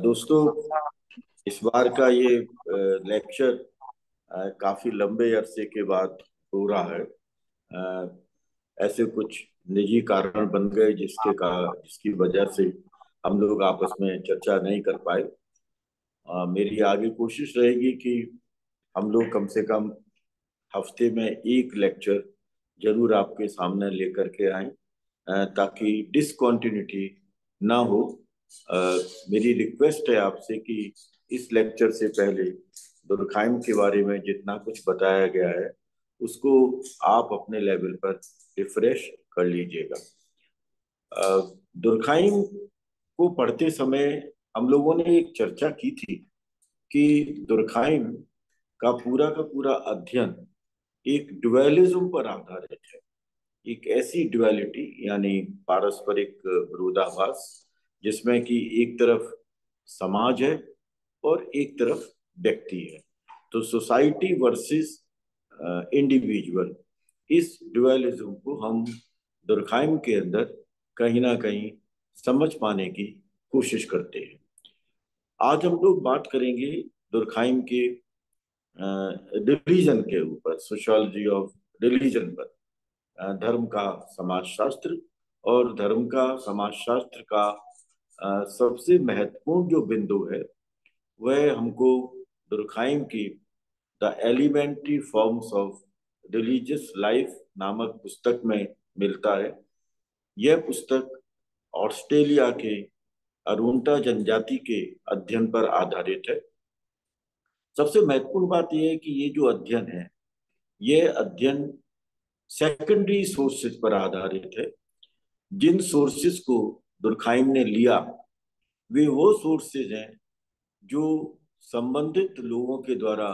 दोस्तों, इस बार का ये लेक्चर काफी लंबे अरसे के बाद हो रहा है। ऐसे कुछ निजी कारण बन गए जिसकी वजह से हम लोग आपस में चर्चा नहीं कर पाए। मेरी आगे कोशिश रहेगी कि हम लोग कम से कम हफ्ते में एक लेक्चर जरूर आपके सामने लेकर के आए, ताकि डिसकंटिन्यूटी ना हो। अ, मेरी रिक्वेस्ट है आपसे कि इस लेक्चर से पहले दुर्खाइम के बारे में जितना कुछ बताया गया है उसको आप अपने लेवल पर रिफ्रेश कर लीजिएगा। दुर्खाइम को पढ़ते समय हम लोगों ने एक चर्चा की थी कि दुर्खाइम का पूरा अध्ययन एक ड्युअलिज्म पर आधारित है। एक ऐसी ड्युअलिटी यानी पारस्परिक विरोधाभास जिसमें कि एक तरफ समाज है और एक तरफ व्यक्ति है। तो सोसाइटी वर्सेस इंडिविजुअल, इस ड्युअलिज्म को हम दुर्खाइम के अंदर कहीं ना कहीं समझ पाने की कोशिश करते हैं। आज हम लोग बात करेंगे दुर्खाइम के रिलीजन के ऊपर, सोशियोलॉजी ऑफ रिलीजन पर। धर्म का समाजशास्त्र, और धर्म का समाजशास्त्र का सबसे महत्वपूर्ण जो बिंदु है वह हमको दुर्खाइम की the elementary forms of religious life नामक पुस्तक में मिलता है। यह पुस्तक ऑस्ट्रेलिया के अरुंटा जनजाति के अध्ययन पर आधारित है। सबसे महत्वपूर्ण बात यह है कि ये जो अध्ययन है, यह अध्ययन सेकेंडरी सोर्सेज पर आधारित है। जिन सोर्सेज को दुर्खाइम ने लिया वे वो सोर्सेज हैं जो संबंधित लोगों के द्वारा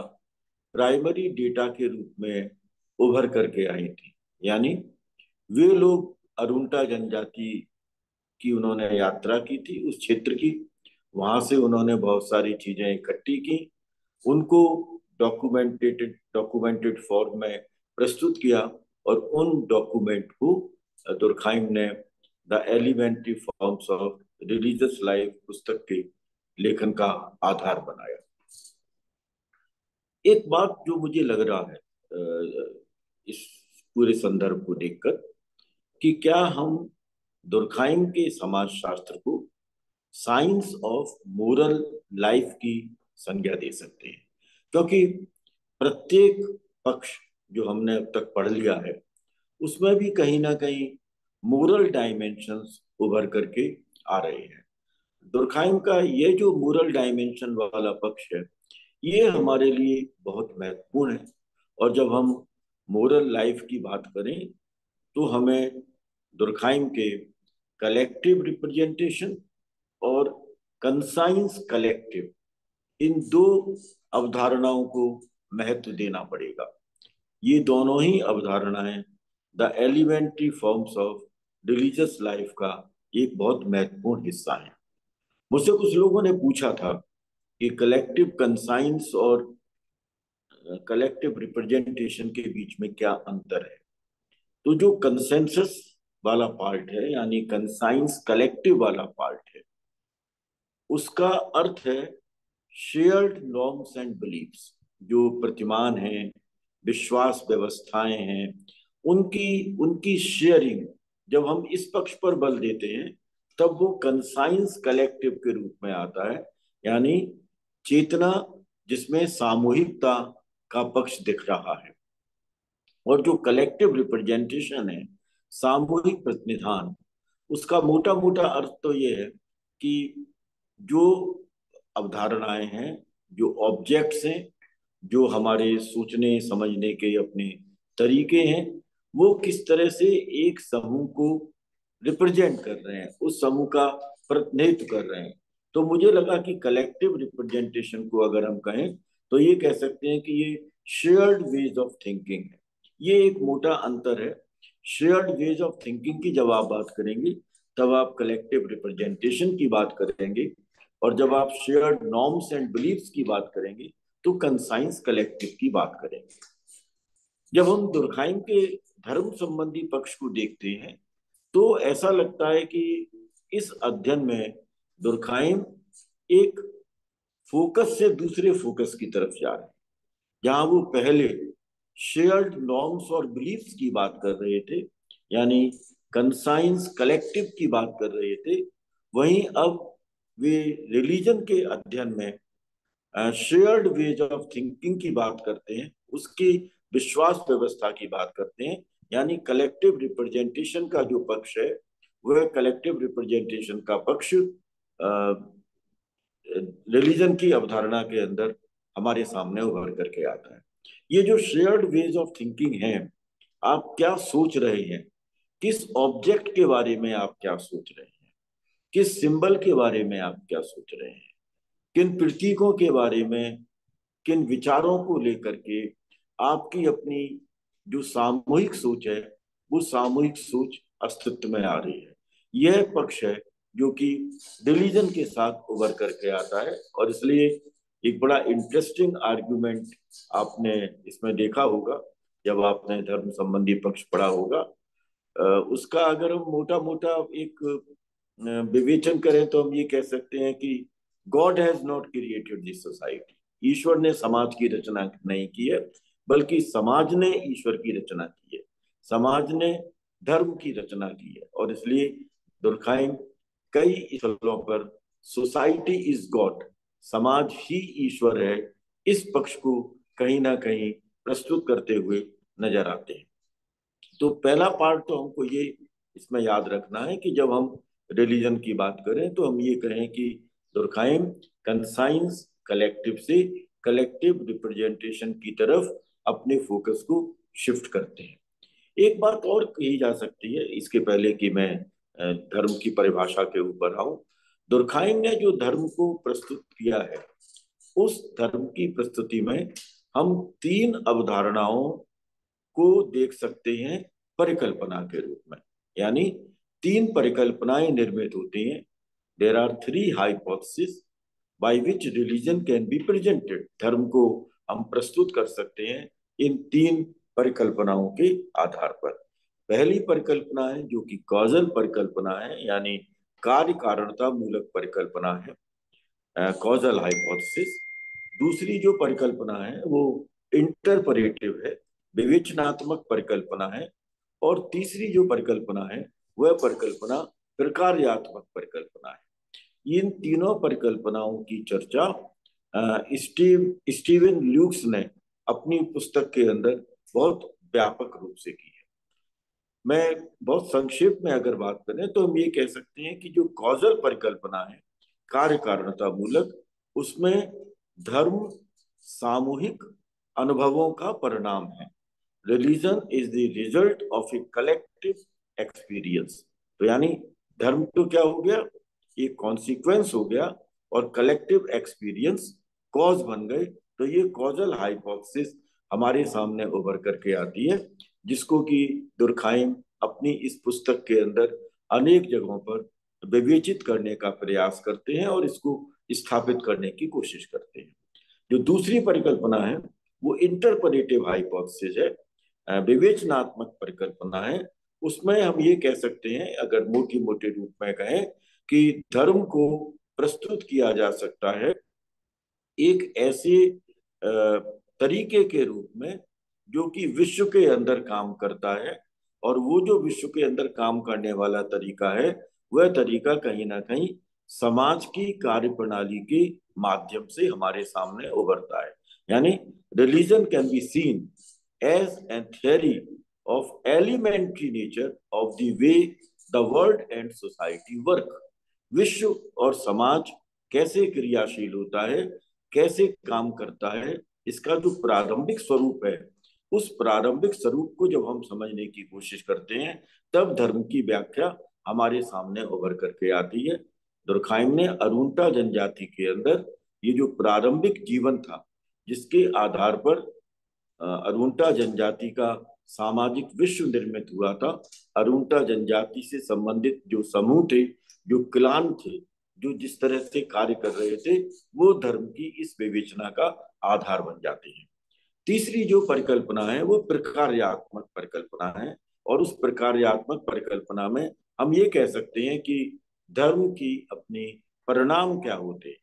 प्राइमरी डेटा के रूप में उभर करके आई थी। यानी वे लोग अरुंटा जनजाति की उन्होंने यात्रा की थी, उस क्षेत्र की। वहां से उन्होंने बहुत सारी चीजें इकट्ठी की, उनको डॉक्यूमेंटेड फॉर्म में प्रस्तुत किया, और उन डॉक्यूमेंट को दुर्खाइम ने the elementary forms of religious life पुस्तक के लेखन का आधार बनाया। एक बात जो मुझे लग रहा है इस पूरे संदर्भ को देखकर, कि क्या हम दुर्खाइम के समाजशास्त्र को साइंस ऑफ मोरल लाइफ की संज्ञा दे सकते हैं। क्योंकि प्रत्येक पक्ष जो हमने अब तक पढ़ लिया है उसमें भी कहीं ना कहीं मोरल डायमेंशंस उभर करके आ रहे हैं। दुर्खाइम का ये जो मोरल डायमेंशन वाला पक्ष है, ये हमारे लिए बहुत महत्वपूर्ण है। और जब हम मोरल लाइफ की बात करें तो हमें दुर्खाइम के कलेक्टिव रिप्रेजेंटेशन और कंसाइंस कलेक्टिव, इन दो अवधारणाओं को महत्व देना पड़ेगा। ये दोनों ही अवधारणाएं the elementary forms of religious life का एक बहुत महत्वपूर्ण हिस्सा है। मुझसे कुछ लोगों ने पूछा था कि कलेक्टिव कंसाइंस और कलेक्टिव रिप्रेजेंटेशन के बीच में क्या अंतर है। तो जो कंसेंसस वाला पार्ट है, यानी कंसाइंस कलेक्टिव वाला पार्ट है, उसका अर्थ है शेयर्ड नॉर्म्स एंड बिलीफ्स। जो प्रतिमान हैं, विश्वास व्यवस्थाएं हैं, उनकी उनकी शेयरिंग जब हम इस पक्ष पर बल देते हैं तब वो कंसाइंस कलेक्टिव के रूप में आता है। यानी चेतना जिसमें सामूहिकता का पक्ष दिख रहा है। और जो कलेक्टिव रिप्रेजेंटेशन है, सामूहिक प्रतिनिधान, उसका मोटा मोटा अर्थ तो ये है कि जो अवधारणाएं हैं, जो ऑब्जेक्ट्स हैं, जो हमारे सोचने समझने के अपने तरीके हैं, वो किस तरह से एक समूह को रिप्रेजेंट कर रहे हैं, उस समूह का प्रतिनिधित्व कर रहे हैं। तो मुझे लगा कि कलेक्टिव रिप्रेजेंटेशन को अगर हम कहें तो ये कह सकते हैं कि ये शेयर्ड वेज ऑफ थिंकिंग है। ये एक मोटा अंतर है। शेयर्ड वेज ऑफ थिंकिंग की जब आप बात करेंगे तब आप कलेक्टिव रिप्रेजेंटेशन की बात करेंगे, और जब आप शेयर्ड नॉर्म्स एंड बिलीफ्स की बात करेंगे तो कंसाइंस कलेक्टिव की बात करेंगे। जब हम दुर्खाइम के धर्म संबंधी पक्ष को देखते हैं तो ऐसा लगता है कि इस अध्ययन में दुर्खाइम एक फोकस से दूसरे फोकस की तरफ जा रहे हैं। जहां वो पहले शेयर्ड नॉर्म्स और बिलीफ्स की बात कर रहे थे, यानी कंसाइंस कलेक्टिव की बात कर रहे थे, वहीं अब वे रिलीजन के अध्ययन में शेयर्ड वेज ऑफ थिंकिंग की बात करते हैं, उसकी विश्वास व्यवस्था की बात करते हैं। यानी कलेक्टिव रिप्रेजेंटेशन का जो पक्ष है, वह कलेक्टिव रिप्रेजेंटेशन का पक्ष रिलीजन की अवधारणा के अंदर हमारे सामने उभर करके आता है। ये जो शेयर्ड वेज ऑफ थिंकिंग है, आप क्या सोच रहे हैं, किस ऑब्जेक्ट के बारे में आप क्या सोच रहे हैं, किस सिंबल के बारे में आप क्या सोच रहे हैं, किन प्रतीकों के बारे में, किन विचारों को लेकर के आपकी अपनी जो सामूहिक सोच है, वो सामूहिक सोच अस्तित्व में आ रही है। यह पक्ष है जो कि रिलीजन के साथ उभर करके आता है, और इसलिए एक बड़ा इंटरेस्टिंग आर्गुमेंट आपने इसमें देखा होगा जब आपने धर्म संबंधी पक्ष पढ़ा होगा। उसका अगर हम मोटा मोटा एक विवेचन करें तो हम ये कह सकते हैं कि God has not created this society. ईश्वर ने समाज की रचना नहीं की है, बल्कि समाज ने ईश्वर की रचना की है, समाज ने धर्म की रचना की है। और इसलिए दुर्खाइम कई स्थलों पर सोसाइटी इज गॉड, समाज ही ईश्वर है, इस पक्ष को कहीं ना कहीं प्रस्तुत करते हुए नजर आते हैं। तो पहला पार्ट तो हमको ये इसमें याद रखना है कि जब हम रिलीजन की बात करें तो हम ये कहें कि दुर्खाइम कंसाइंस कलेक्टिव से कलेक्टिव रिप्रेजेंटेशन की तरफ अपने फोकस को शिफ्ट करते हैं। एक बात और कही जा सकती है इसके पहले कि मैं धर्म की परिभाषा के ऊपर आऊं। दुर्खाइम ने जो धर्म को प्रस्तुत किया है, उस धर्म की प्रस्तुति में हम तीन अवधारणाओं को देख सकते हैं परिकल्पना के रूप में। यानी तीन परिकल्पनाएं निर्मित होती हैं। There are three hypothesis by which religion can be presented. धर्म को हम प्रस्तुत कर सकते हैं इन तीन परिकल्पनाओं के आधार पर। पहली परिकल्पना है जो कि कॉजल परिकल्पना है, यानी कार्य कारणता मूलक परिकल्पना है, कॉजल हाइपोथेसिस। दूसरी जो परिकल्पना है वो इंटरपरेटिव है, विवेचनात्मक परिकल्पना है। और तीसरी जो परिकल्पना है वह परिकल्पना प्रकार्यात्मक परिकल्पना है। इन तीनों परिकल्पनाओं की चर्चा स्टीवन ल्यूक्स ने अपनी पुस्तक के अंदर बहुत व्यापक रूप से की है। मैं बहुत संक्षेप में अगर बात करें तो हम ये कह सकते हैं कि जो कॉजल परिकल्पना है, कार्य कारणता मूलक, उसमें धर्म सामूहिक अनुभवों का परिणाम है। Religion is the result of a collective experience. तो यानी धर्म तो क्या हो गया, ये कॉन्सिक्वेंस हो गया, और कलेक्टिव एक्सपीरियंस कॉज बन गए। तो ये कॉजल हाइपोथेसिस हमारे सामने उभर करके आती है, जिसको कि दुर्खाइम अपनी इस पुस्तक के अंदर अनेक जगहों पर विवेचित करने का प्रयास करते हैं और इसको स्थापित करने की कोशिश करते हैं। जो दूसरी परिकल्पना है वो इंटरपरेटिव हाइपोथेसिस है, विवेचनात्मक परिकल्पना है। उसमें हम ये कह सकते हैं, अगर मोटे मोटे रूप में कहें, कि धर्म को प्रस्तुत किया जा सकता है एक ऐसे तरीके के रूप में जो कि विश्व के अंदर काम करता है, और वो जो विश्व के अंदर काम करने वाला तरीका है, वह तरीका कहीं ना कहीं समाज की कार्य प्रणाली के माध्यम से हमारे सामने उभरता है। यानी religion can be seen as an theory of elementary nature of the way the world and society work. विश्व और समाज कैसे क्रियाशील होता है, कैसे काम करता है, इसका जो प्रारंभिक स्वरूप है, उस प्रारंभिक स्वरूप को जब हम समझने की कोशिश करते हैं, तब धर्म की व्याख्या हमारे सामने उभर करके आती है। दुर्खाइम ने अरुणता जनजाति के अंदर ये जो प्रारंभिक जीवन था, जिसके आधार पर अरुणता जनजाति का सामाजिक विश्व निर्मित हुआ था, अरुणता जनजाति से संबंधित जो समूह थे, जो क्लान थे, जो जिस तरह से कार्य कर रहे थे, वो धर्म की इस विवेचना का आधार बन जाते हैं। तीसरी जो परिकल्पना है वो प्रकार्यात्मक परिकल्पना है, और उस प्रकार्यात्मक परिकल्पना में हम ये कह सकते हैं कि धर्म की अपनी परिणाम क्या होते हैं,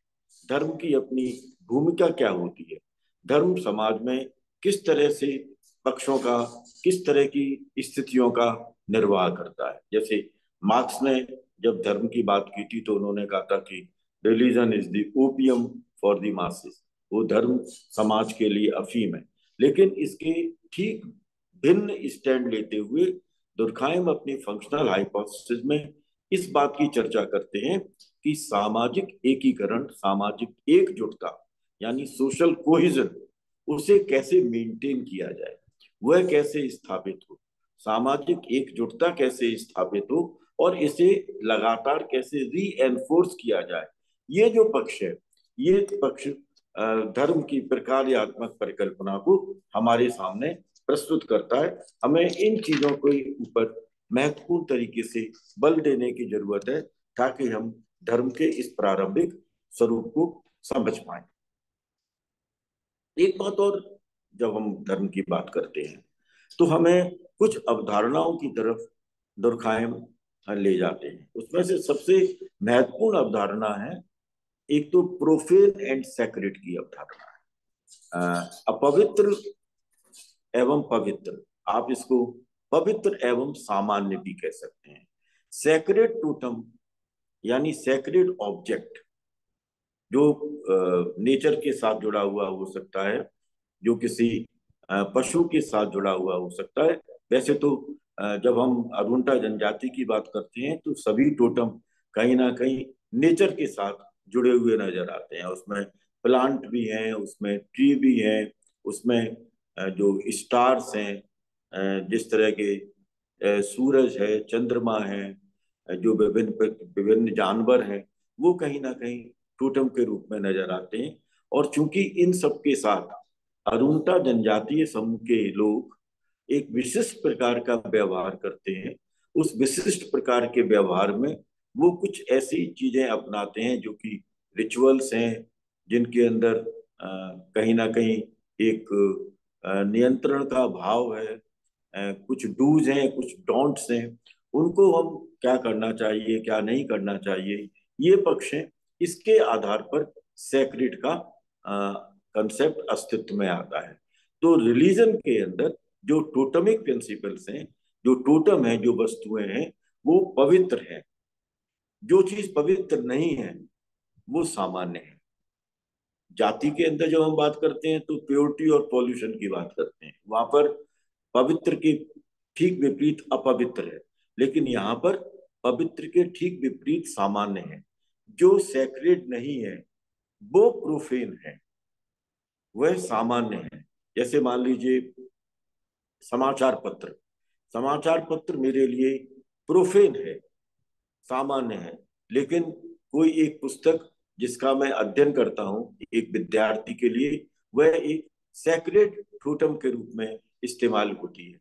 धर्म की अपनी भूमिका क्या होती है, धर्म समाज में किस तरह से पक्षों का, किस तरह की स्थितियों का निर्वाह करता है। जैसे मार्क्स ने जब धर्म की बात की थी तो उन्होंने कहा था कि religion is the opium for the masses, वो धर्म समाज के लिए अफीम है। लेकिन इसके ठीक भिन्न स्टैंड लेते हुए दुर्खाइम अपनी फंक्शनल हाइपोथेसिस में इस बात की चर्चा करते हैं कि सामाजिक एकीकरण, सामाजिक एकजुटता यानी सोशल कोहिजन, उसे कैसे मेंटेन किया जाए, वह कैसे स्थापित हो, सामाजिक एकजुटता कैसे स्थापित हो और इसे लगातार कैसे री एनफोर्स किया जाए। ये जो पक्ष है, ये पक्ष धर्म की प्रकार्यात्मक परिकल्पना को हमारे सामने प्रस्तुत करता है। हमें इन चीजों के ऊपर महत्वपूर्ण तरीके से बल देने की जरूरत है ताकि हम धर्म के इस प्रारंभिक स्वरूप को समझ पाए। एक बात और, जब हम धर्म की बात करते हैं तो हमें कुछ अवधारणाओं की तरफ दुर्खाइम ले जाते हैं। उसमें से सबसे महत्वपूर्ण अवधारणा है, एक तो प्रोफेन एंड सैक्रेड की अवधारणा है। अपवित्र एवं पवित्र, आप इसको पवित्र एवं सामान्य भी कह सकते हैं। सैक्रेड टोटम यानी सैक्रेड ऑब्जेक्ट, जो नेचर के साथ जुड़ा हुआ हो सकता है, जो किसी पशु के साथ जुड़ा हुआ हो सकता है। वैसे तो जब हम अरुणता जनजाति की बात करते हैं तो सभी टोटम कहीं ना कहीं नेचर के साथ जुड़े हुए नजर आते हैं। उसमें प्लांट भी हैं, उसमें ट्री भी हैं, उसमें जो स्टार्स हैं, जिस तरह के सूरज है, चंद्रमा है, जो विभिन्न विभिन्न जानवर हैं, वो कहीं ना कहीं टोटम के रूप में नजर आते हैं। और चूंकि इन सब के साथ अरुणता जनजातीय समूह के लोग एक विशिष्ट प्रकार का व्यवहार करते हैं, उस विशिष्ट प्रकार के व्यवहार में वो कुछ ऐसी चीजें अपनाते हैं जो कि रिचुअल्स हैं, जिनके अंदर कहीं ना कहीं एक नियंत्रण का भाव है, कुछ डूज हैं, कुछ डोंट्स हैं, उनको हम क्या करना चाहिए, क्या नहीं करना चाहिए, ये पक्ष है। इसके आधार पर सैक्रेड का कंसेप्ट अस्तित्व में आता है। तो रिलीजन के अंदर जो टोटमिक प्रिंसिपल्स हैं, जो टोटम है, जो वस्तुएं हैं, वो पवित्र है। जो चीज पवित्र नहीं है वो सामान्य है। जाति के अंदर जब हम बात करते हैं तो प्योरिटी और पॉल्यूशन की बात करते हैं, वहां पर पवित्र के ठीक विपरीत अपवित्र है। लेकिन यहाँ पर पवित्र के ठीक विपरीत सामान्य है। जो सैक्रेड नहीं है वो प्रोफेन है, वह सामान्य है। जैसे मान लीजिए समाचार पत्र, समाचार पत्र मेरे लिए प्रोफेन है, सामान्य है। लेकिन कोई एक पुस्तक जिसका मैं अध्ययन करता हूं एक विद्यार्थी के लिए, वह एक सैक्रेड टोटम के रूप में इस्तेमाल होती है।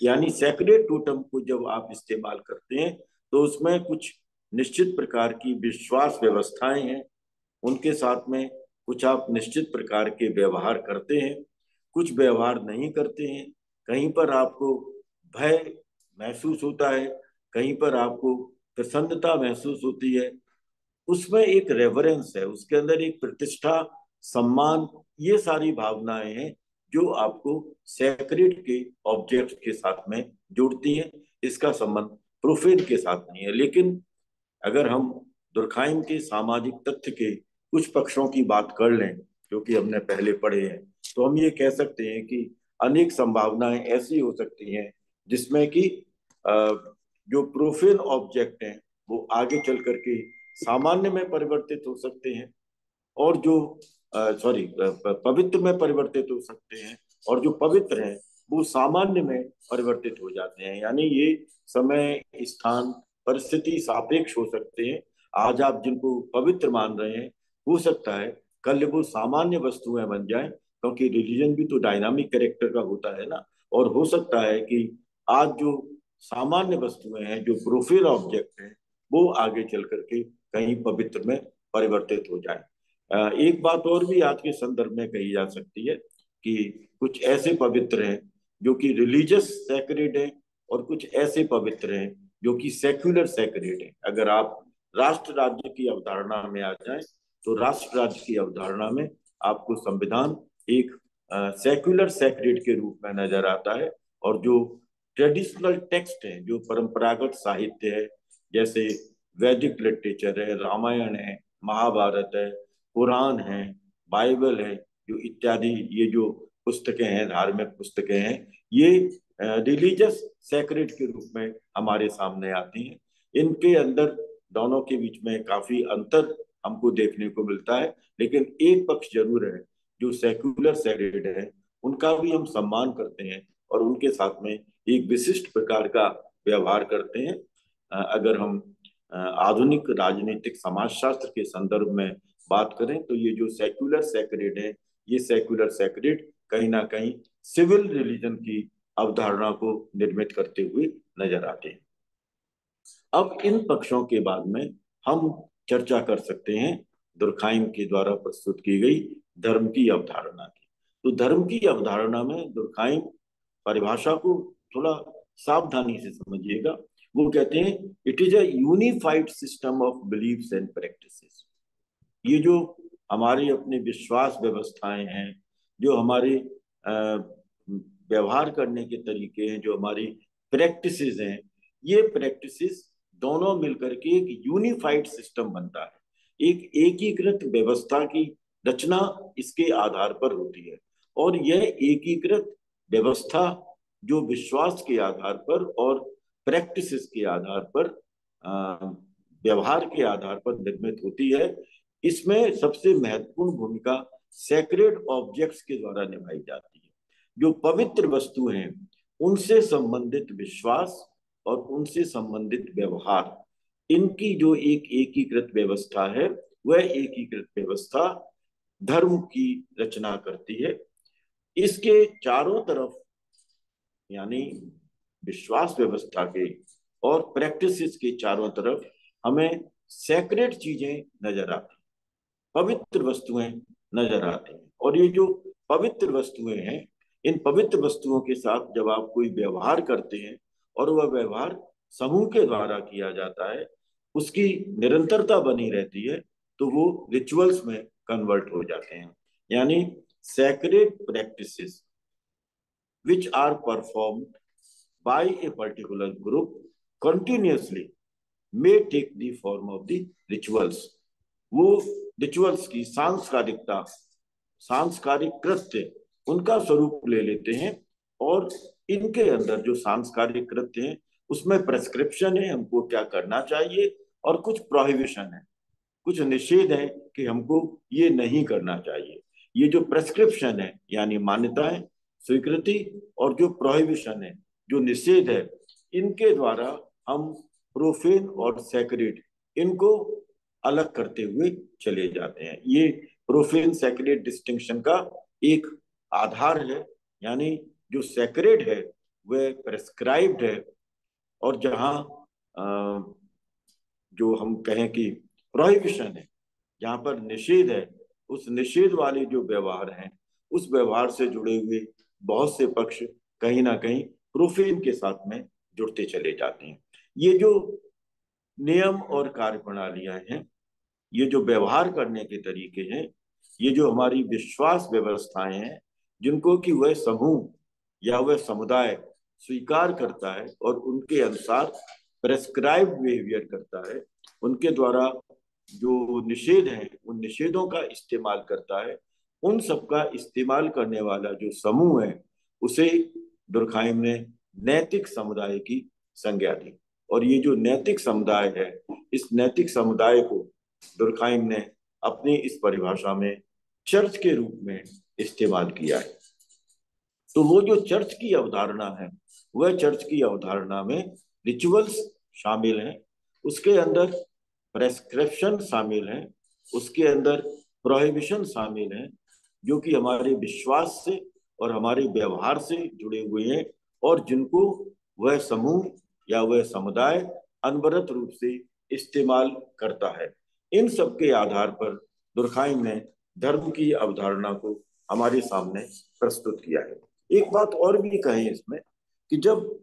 यानी सैक्रेड टोटम को जब आप इस्तेमाल करते हैं तो उसमें कुछ निश्चित प्रकार की विश्वास व्यवस्थाएं हैं, उनके साथ में कुछ आप निश्चित प्रकार के व्यवहार करते हैं, कुछ व्यवहार नहीं करते हैं। कहीं पर आपको भय महसूस होता है, कहीं पर आपको प्रसन्नता महसूस होती है। उसमें एक रेवरेंस है, उसके अंदर एक प्रतिष्ठा, सम्मान, ये सारी भावनाएं हैं जो आपको सैक्रेड के ऑब्जेक्ट के साथ में जोड़ती हैं। इसका संबंध प्रोफेन के साथ नहीं है। लेकिन अगर हम दुर्खाइम के सामाजिक तथ्य के कुछ पक्षों की बात कर लें जो कि हमने पहले पढ़े हैं, तो हम ये कह सकते हैं कि अनेक संभावनाएं ऐसी हो सकती हैं जिसमें कि जो प्रोफेन ऑब्जेक्ट हैं वो आगे चल करके सामान्य में परिवर्तित हो सकते हैं, और जो पवित्र में परिवर्तित हो सकते हैं, और जो पवित्र हैं वो सामान्य में परिवर्तित हो जाते हैं। यानी ये समय, स्थान, परिस्थिति सापेक्ष हो सकते हैं। आज आप जिनको पवित्र मान रहे हैं, हो सकता है कल वो सामान्य वस्तुएं बन जाएं, क्योंकि रिलीजन भी तो डायनामिक कैरेक्टर का होता है ना। और हो सकता है कि आज जो सामान्य वस्तुएं हैं, जो प्रोफेन ऑब्जेक्ट हैं, वो आगे चल करके कहीं पवित्र में परिवर्तित हो जाए। एक बात और भी आज के संदर्भ में कही जा सकती है कि कुछ ऐसे पवित्र हैं जो कि रिलीजियस सैक्रेड हैं, और कुछ ऐसे पवित्र हैं जो कि सेक्युलर सैक्रेड हैं। अगर आप राष्ट्र राज्य की अवधारणा में आ जाए तो राष्ट्र राज्य की अवधारणा में आपको संविधान एक सेक्युलर सेक्रेड के रूप में नजर आता है, और जो ट्रेडिशनल टेक्स्ट है, जो परंपरागत साहित्य है, जैसे वैदिक लिटरेचर है, रामायण है, महाभारत है, कुरान है, बाइबल है, जो इत्यादि ये जो पुस्तकें हैं, धार्मिक पुस्तकें हैं, ये रिलीजियस सेक्रेड के रूप में हमारे सामने आती हैं। इनके अंदर दोनों के बीच में काफी अंतर हमको देखने को मिलता है, लेकिन एक पक्ष जरूर है, जो सेक्युलर सेक्रेड है उनका भी हम सम्मान करते हैं और उनके साथ में एक विशिष्ट प्रकार का व्यवहार करते हैं। अगर हम आधुनिक राजनीतिक समाजशास्त्र के संदर्भ में बात करें तो ये जो सेक्युलर सेक्रेड है, ये सेक्युलर सेक्रेड कहीं ना कहीं सिविल रिलीजन की अवधारणा को निर्मित करते हुए नजर आते हैं। अब इन पक्षों के बाद में हम चर्चा कर सकते हैं दुर्खाइम के द्वारा प्रस्तुत की गई धर्म की अवधारणा की। तो धर्म की अवधारणा में दुर्खाइम परिभाषा को थोड़ा सावधानी से समझिएगा। वो कहते हैं it is a unified system of beliefs and practices. ये जो हमारी अपने विश्वास व्यवस्थाएं हैं, जो हमारे व्यवहार करने के तरीके हैं, जो हमारी प्रैक्टिसेस हैं, ये प्रैक्टिसेस दोनों मिलकर के एक यूनिफाइड सिस्टम बनता है। एक एकीकृत व्यवस्था की रचना इसके आधार पर होती है, और यह एकीकृत व्यवस्था जो विश्वास के आधार पर और प्रैक्टिसेस के आधार पर, व्यवहार के आधार पर निर्मित होती है। इसमें सबसे महत्वपूर्ण भूमिका सेक्रेड ऑब्जेक्ट्स के द्वारा निभाई जाती है। जो पवित्र वस्तु हैं उनसे संबंधित विश्वास और उनसे संबंधित व्यवहार, इनकी जो एक एकीकृत व्यवस्था है, वह एकीकृत व्यवस्था धर्म की रचना करती है। इसके चारों तरफ, यानी विश्वास व्यवस्था के और प्रैक्टिसेस के चारों तरफ हमें सेक्रेड चीजें नजर आती, पवित्र वस्तुएं नजर आती हैं। और ये जो पवित्र वस्तुएं हैं, इन पवित्र वस्तुओं के साथ जब आप कोई व्यवहार करते हैं और वह व्यवहार समूह के द्वारा किया जाता है, उसकी निरंतरता बनी रहती है, तो वो रिचुअल्स में कन्वर्ट हो जाते हैं। यानी sacred practices which are performed by a particular group continuously may take the form of the rituals। वो रिचुअल्स की सांस्कारिकता, सांस्कारिक कृत्य उनका स्वरूप ले लेते हैं, और इनके अंदर जो सांस्कारिक कृत्य हैं उसमें प्रेस्क्रिप्शन है हमको क्या करना चाहिए, और कुछ प्रोहिबिशन है, कुछ निषेध है कि हमको ये नहीं करना चाहिए। ये जो प्रेस्क्रिप्शन है यानी मान्यताएं, स्वीकृति, और जो प्रोहिबिशन है, जो निषेध है, इनके द्वारा हम प्रोफेन और सैक्रेड इनको अलग करते हुए चले जाते हैं। ये प्रोफेन सैक्रेड डिस्टिंक्शन का एक आधार है। यानी जो सैक्रेड है वह प्रेस्क्राइब्ड है, और जहां जो हम कहें कि प्रोहिबिशन है, जहां पर निषेध है, उस निषेध वाले जो व्यवहार हैं, उस व्यवहार से जुड़े हुए बहुत से पक्ष कहीं ना कहीं प्रोफेन के साथ में जुड़ते चले जाते हैं। ये जो नियम और कार्य प्रणालियां हैं, ये जो व्यवहार करने के तरीके हैं, ये जो हमारी विश्वास व्यवस्थाएं हैं, जिनको कि वह समूह या वह समुदाय स्वीकार करता है और उनके अनुसार प्रेस्क्राइब्ड बिहेवियर करता है, उनके द्वारा जो निषेध है उन निषेधों का इस्तेमाल करता है, उन सबका इस्तेमाल करने वाला जो समूह है उसे दुर्खाइम ने नैतिक समुदाय की संज्ञा दी। और ये जो नैतिक समुदाय है, इस नैतिक समुदाय को दुर्खाइम ने अपनी इस परिभाषा में चर्च के रूप में इस्तेमाल किया है। तो वो जो चर्च की अवधारणा है, वह चर्च की अवधारणा में रिचुअल्स शामिल हैं, उसके अंदर प्रेस्क्रिप्शन शामिल है, उसके अंदर प्रोहिबिशन शामिल है, जो कि हमारे विश्वास से और हमारे व्यवहार से जुड़े हुए हैं, और जिनको वह समूह या वह समुदाय अनवरत रूप से इस्तेमाल करता है। इन सब के आधार पर दुर्खाइम ने धर्म की अवधारणा को हमारे सामने प्रस्तुत किया है। एक बात और भी कहें इसमें कि जब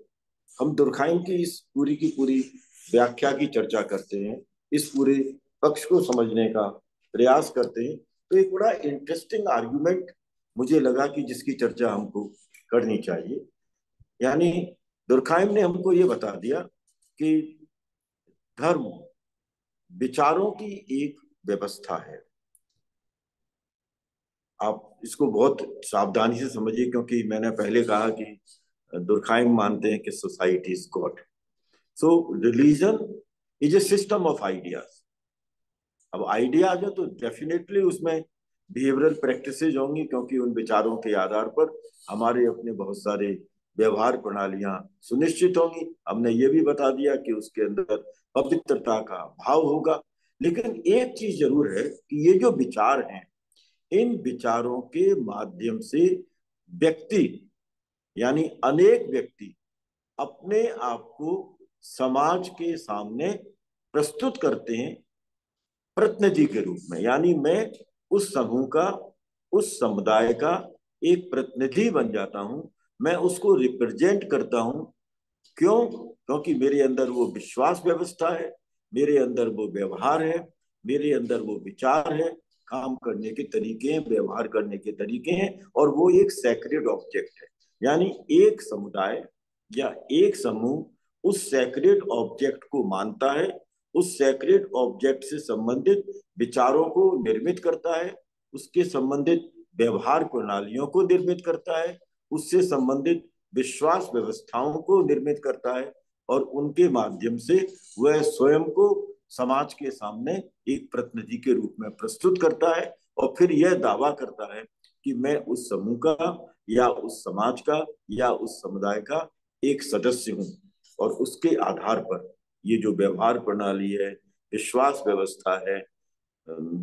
हम दुर्खाइम की इस पूरी की पूरी व्याख्या की चर्चा करते हैं, इस पूरे पक्ष को समझने का प्रयास करते हैं, तो एक बड़ा इंटरेस्टिंग आर्गुमेंट मुझे लगा कि जिसकी चर्चा हमको करनी चाहिए। यानी दुर्खाइम ने हमको ये बता दिया कि धर्म विचारों की एक व्यवस्था है। आप इसको बहुत सावधानी से समझिए, क्योंकि मैंने पहले कहा कि दुर्खाइम मानते हैं कि society is God. So religion is a system of ideas. अब आइडियाज है तो डेफिनेटली उसमें बिहेवियरल प्रैक्टिसेज होंगी, क्योंकि उन विचारों के आधार पर हमारे अपने बहुत सारे व्यवहार प्रणालियां सुनिश्चित होंगी। हमने ये भी बता दिया कि उसके अंदर पवित्रता का भाव होगा। लेकिन एक चीज जरूर है कि ये जो विचार हैं, इन विचारों के माध्यम से व्यक्ति, यानी अनेक व्यक्ति अपने आप को समाज के सामने प्रस्तुत करते हैं प्रतिनिधि के रूप में। यानी मैं उस समूह का, उस समुदाय का एक प्रतिनिधि बन जाता हूं, मैं उसको रिप्रेजेंट करता हूं। क्यों? क्योंकि मेरे अंदर वो विश्वास व्यवस्था है, मेरे अंदर वो व्यवहार है, मेरे अंदर वो विचार है, काम करने के तरीके हैं, व्यवहार करने के तरीके हैं, और वो एक सैक्रेड ऑब्जेक्ट है। यानी एक समुदाय या एक समूह उस सैक्रेड ऑब्जेक्ट को मानता है, उस सैक्रेड ऑब्जेक्ट से संबंधित विचारों को निर्मित करता है, उसके संबंधित व्यवहार प्रणालियों को निर्मित करता है, उससे संबंधित विश्वास व्यवस्थाओं को निर्मित करता है, और उनके माध्यम से वह स्वयं को समाज के सामने एक प्रतिनिधि के रूप में प्रस्तुत करता है, और फिर यह दावा करता है कि मैं उस समूह का या उस समाज का या उस समुदाय का एक सदस्य हूं। और उसके आधार पर ये जो व्यवहार प्रणाली है, विश्वास व्यवस्था है,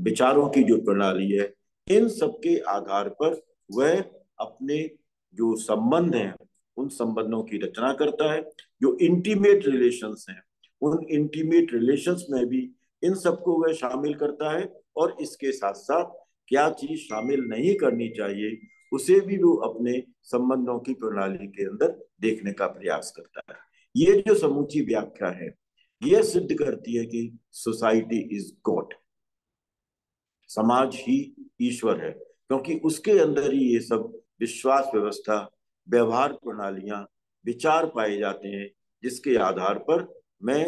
विचारों की जो प्रणाली है, इन सब के आधार पर वह अपने जो संबंध हैं, उन संबंधों की रचना करता है। जो इंटीमेट रिलेशंस हैं, उन इंटीमेट रिलेशंस में भी इन सबको वह शामिल करता है, और इसके साथ साथ क्या चीज शामिल नहीं करनी चाहिए उसे भी वो अपने संबंधों की प्रणाली के अंदर देखने का प्रयास करता है। ये जो समूची व्याख्या है, यह सिद्ध करती है कि सोसाइटी इज गॉड, समाज ही ईश्वर है, क्योंकि उसके अंदर ही ये सब विश्वास व्यवस्था, व्यवहार प्रणालियां, विचार पाए जाते हैं, जिसके आधार पर मैं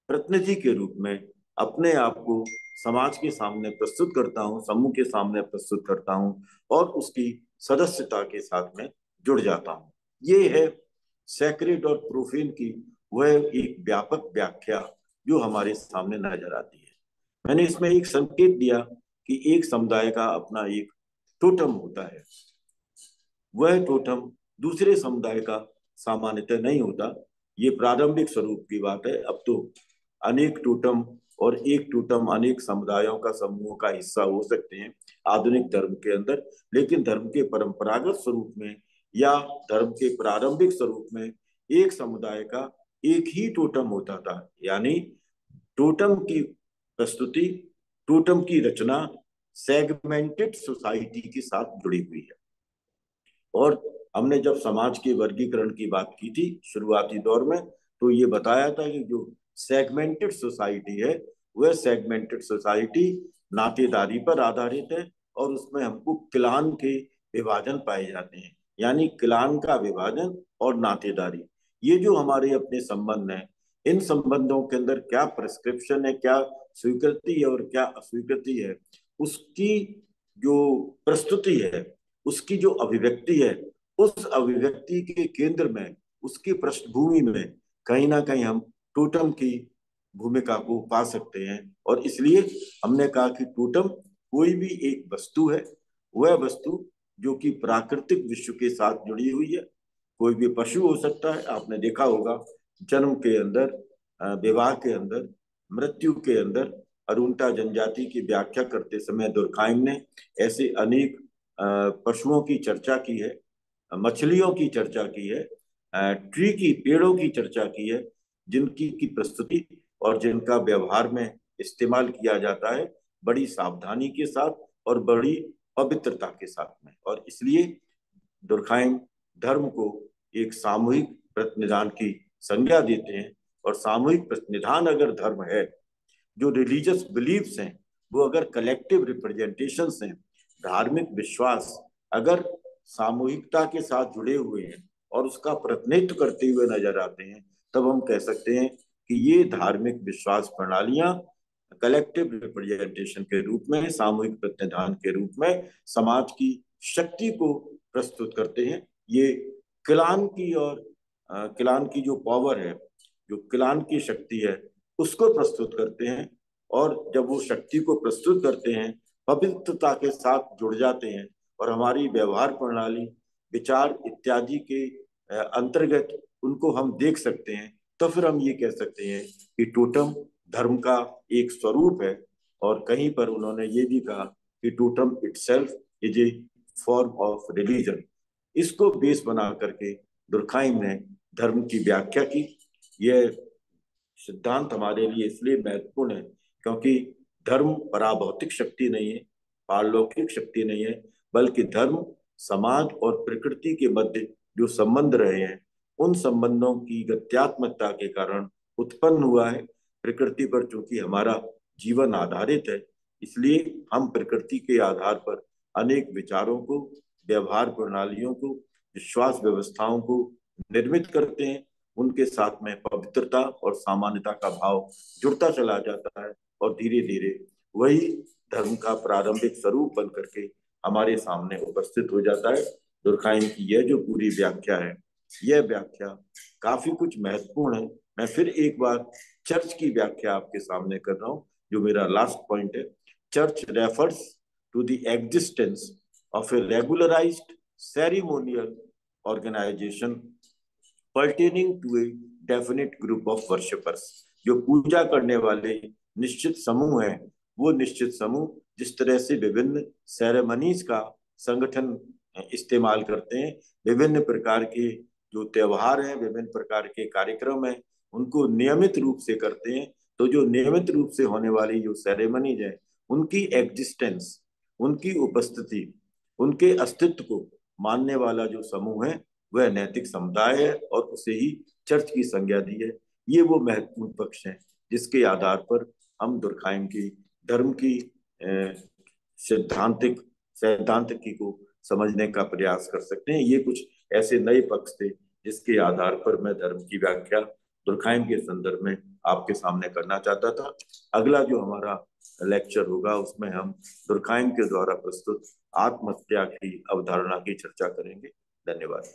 प्रतिनिधि के रूप में अपने आप को समाज के सामने प्रस्तुत करता हूँ, समूह के सामने प्रस्तुत करता हूँ, और उसकी सदस्यता के साथ में जुड़ जाता हूँ। ये है सैक्रेड और प्रोफेन की वह एक व्यापक व्याख्या जो हमारे सामने नजर आती है। मैंने इसमें एक संकेत दिया कि एक समुदाय का अपना एक टोटम होता है। वह टोटम दूसरे समुदाय का सामान्यतः नहीं होता। ये प्रारंभिक स्वरूप की बात है। अब तो अनेक टोटम और एक टोटम अनेक समुदायों का समूह का हिस्सा हो सकते हैं आधुनिक धर्म के अंदर। लेकिन धर्म के परंपरागत स्वरूप में या धर्म के प्रारंभिक स्वरूप में एक समुदाय का एक ही टोटम होता था। यानी टोटम की प्रस्तुति, टोटम की रचना सेगमेंटेड सोसाइटी के साथ जुड़ी हुई है। और हमने जब समाज के वर्गीकरण की बात की थी शुरुआती दौर में, तो ये बताया था कि जो सेगमेंटेड सोसाइटी है, वह सेगमेंटेड सोसाइटी नातेदारी पर आधारित है, और उसमें हमको क्लान के विभाजन पाए जाते हैं। यानी क्लान का विभाजन और नातेदारी, ये जो हमारे अपने संबंध हैं, इन संबंधों के अंदर क्या प्रिस्क्रिप्शन है, क्या स्वीकृति है और क्या अस्वीकृति है, उसकी जो प्रस्तुति है, उसकी जो अभिव्यक्ति है, उस अभिव्यक्ति के केंद्र में, उसकी पृष्ठभूमि में कहीं ना कहीं हम टोटम की भूमिका को पा सकते हैं। और इसलिए हमने कहा कि टोटम कोई भी एक वस्तु है, वह वस्तु जो कि प्राकृतिक विश्व के साथ जुड़ी हुई है। कोई भी पशु हो सकता है। आपने देखा होगा जन्म के अंदर, विवाह के अंदर, मृत्यु के अंदर अरुणता जनजाति की व्याख्या करते समय दुर्खाइम ने ऐसे अनेक पशुओं की चर्चा की है, मछलियों की चर्चा की है, ट्री की, पेड़ों की चर्चा की है, जिनकी की प्रस्तुति और जिनका व्यवहार में इस्तेमाल किया जाता है बड़ी सावधानी के साथ और बड़ी पवित्रता के साथ में। और इसलिए दुर्खाइम धर्म को एक सामूहिक प्रतिनिधान की संज्ञा देते हैं। और सामूहिक प्रतिनिधान अगर धर्म है, जो रिलीजियस बिलीफ्स हैं वो अगर कलेक्टिव रिप्रेजेंटेशंस हैं, धार्मिक विश्वास अगर सामूहिकता के साथ जुड़े हुए हैं और उसका प्रतिनिधित्व करते हुए नजर आते हैं, तब हम कह सकते हैं कि ये धार्मिक विश्वास प्रणालियां कलेक्टिव रिप्रेजेंटेशन के रूप में, सामूहिक प्रतिनिधान के रूप में समाज की शक्ति को प्रस्तुत करते हैं। ये किलान की और किलान की जो पावर है, जो किलान की शक्ति है, उसको प्रस्तुत करते हैं। और जब वो शक्ति को प्रस्तुत करते हैं, पवित्रता के साथ जुड़ जाते हैं और हमारी व्यवहार प्रणाली, विचार इत्यादि के अंतर्गत उनको हम देख सकते हैं, तो फिर हम ये कह सकते हैं कि टोटम धर्म का एक स्वरूप है। और कहीं पर उन्होंने ये भी कहा कि totem itself is a form of religion. इसको बेस बना करके दुर्खाइम ने धर्म की व्याख्या की। यह सिद्धांत हमारे लिए इसलिए महत्वपूर्ण है क्योंकि धर्म पराभौतिक शक्ति नहीं है, पारलौकिक शक्ति नहीं है, बल्कि धर्म समाज और प्रकृति के मध्य जो संबंध रहे हैं, उन संबंधों की गत्यात्मकता के कारण उत्पन्न हुआ है। प्रकृति पर चूंकि हमारा जीवन आधारित है, इसलिए हम प्रकृति के आधार पर अनेक विचारों को, व्यवहार प्रणालियों को, विश्वास व्यवस्थाओं को निर्मित करते हैं। उनके साथ में पवित्रता और सामान्यता का भाव जुड़ता चला जाता है और धीरे धीरे वही धर्म का प्रारंभिक स्वरूप बन करके हमारे सामने उपस्थित हो जाता है। दुर्खाइम की यह जो पूरी व्याख्या है, यह व्याख्या काफी कुछ महत्वपूर्ण है। मैं फिर एक बार चर्च की व्याख्या आपके सामने कर रहा हूं, जो मेरा लास्ट पॉइंट है। Church refers to the existence of a regularised ceremonial organisation pertaining to a definite group of worshippers। जो पूजा करने वाले निश्चित समूह है, वो निश्चित समूह जिस तरह से विभिन्न सेरेमनीज का संगठन इस्तेमाल करते हैं, विभिन्न प्रकार के जो त्योहार हैं, विभिन्न प्रकार के कार्यक्रम हैं, उनको नियमित रूप से करते हैं। तो जो नियमित रूप से होने वाली जो सेरेमनीज है, उनकी एग्जिस्टेंस, उनकी उपस्थिति, उनके अस्तित्व को मानने वाला जो समूह है, वह नैतिक समुदाय है और उसे ही चर्च की संज्ञा दी है। ये वो महत्वपूर्ण पक्ष हैं जिसके आधार पर हम दुर्खाइम की धर्म की सिद्धांतिक सैद्धांतिकी को समझने का प्रयास कर सकते हैं। ये कुछ ऐसे नए पक्ष थे जिसके आधार पर मैं धर्म की व्याख्या दुर्खाइम के संदर्भ में आपके सामने करना चाहता था। अगला जो हमारा लेक्चर होगा उसमें हम दुर्खाइम के द्वारा प्रस्तुत आत्महत्या की अवधारणा की चर्चा करेंगे। धन्यवाद।